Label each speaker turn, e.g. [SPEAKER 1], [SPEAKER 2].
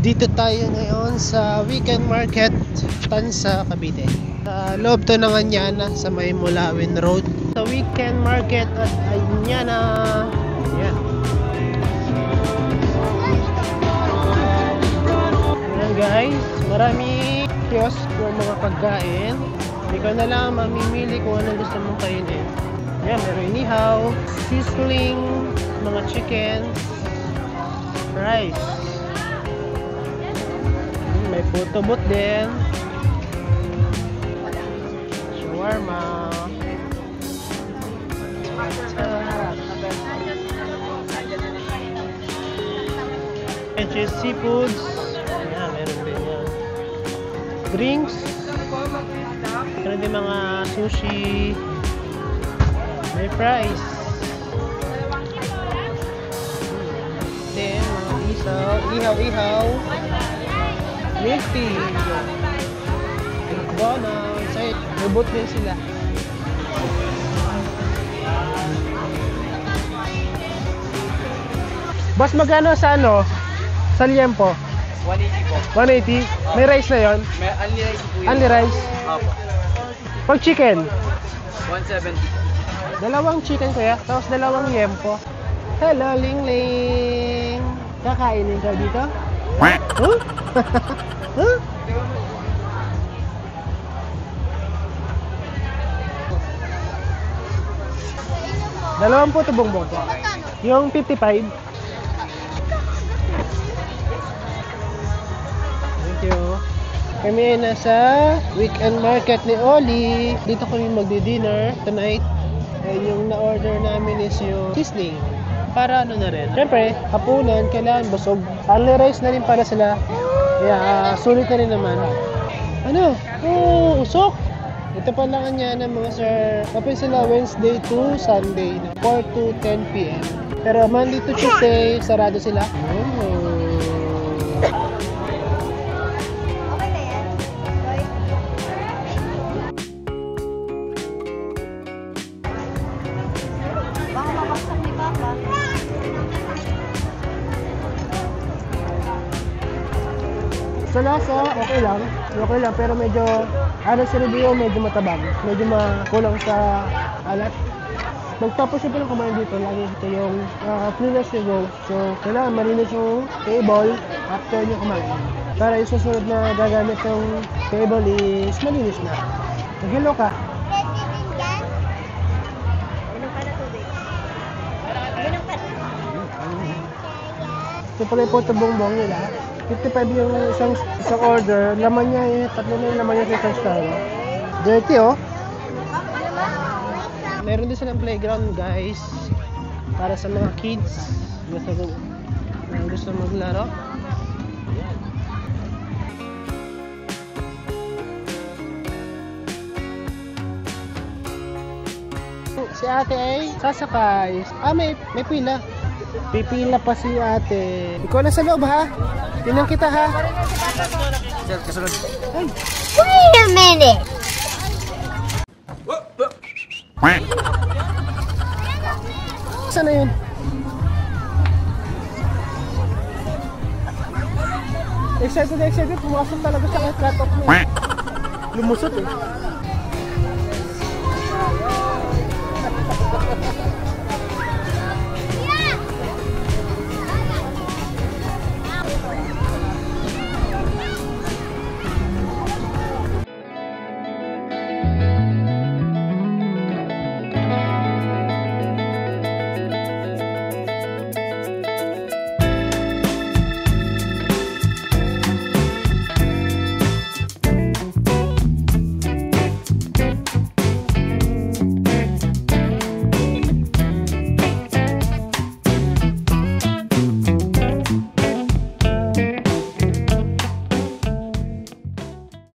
[SPEAKER 1] Dito tayo ngayon sa weekend market Tansa, Cavite. Sa loob to ng Anyana sa may Mulawin Road. Sa weekend market at Anyana. Ayan. Ayan guys, marami kiosk ng mga pagkain. Ikaw na lang mamimili kung anong gusto mong kainin. Ayan, meron inihaw, sizzling, mga chicken, rice. May photo booth din. Shawarma. And cheese seafoods. Ayan, meron din yan. Drinks. Meron din mga sushi. May fries. Then, mga ihaw-ihaw. Milk tea. McDonald's. Ay, may booth din sila. Boss, magkano sa ano? Sa liempo?
[SPEAKER 2] 180 po.
[SPEAKER 1] 180? May rice na yon?
[SPEAKER 2] May only rice po yun.
[SPEAKER 1] Only rice?
[SPEAKER 2] Opo.
[SPEAKER 1] Pag chicken?
[SPEAKER 2] 170.
[SPEAKER 1] Dalawang chicken kuya, tapos dalawang liempo. Hello, Ling Ling! Kakainin ka dito? Huh? Huh? Dalawang po ito bongbong po. Yung 55. Thank you. Kami ay nasa weekend market ni Oli. Dito kami magdi-dinner tonight. And yung na-order namin is yung sizzling. Para ano na rin. Siyempre, hapunan, kailangan busog. Only rice na rin para sila. Kaya sulit na rin naman. Ano? Oh, usok! Ito pa lang niya ng mga sir. Open sila Wednesday to Sunday. 4 to 10 p.m. Pero Monday to Tuesday, sarado sila.
[SPEAKER 3] Baka mabaksak ni Papa.
[SPEAKER 1] Sa lasa, okay lang. Okay lang, pero medyo, ano sa review, medyo matabang. Medyo makulang sa alat. Magtapos siya palang kumain dito, lagi ito yung flunas ni Go. So, kailangan marinis yung table after nyo kumain. Para yung susunod na gagamit yung table is malinis na. Mag-hello ka.
[SPEAKER 3] Inom ka na tubig. Inom ka na.
[SPEAKER 1] Ito pala yung photo bongbong nila. 55 yung isang order. Laman niya eh. Tatlo na yung laman niya sa isang star. Dirty oh. Meron din silang playground guys. Para sa mga kids. Gusto maglaro. Si ate ay sasakay. May pila. Pipila pa si ate. Ikaw na sa loob ha. Tingnan kita ha.
[SPEAKER 2] Sir, kasunod.
[SPEAKER 1] Ay.
[SPEAKER 3] Wait a minute!
[SPEAKER 1] Saan na yun? Excited. Pumasok talaga sa cut-off niya. Lumusot eh.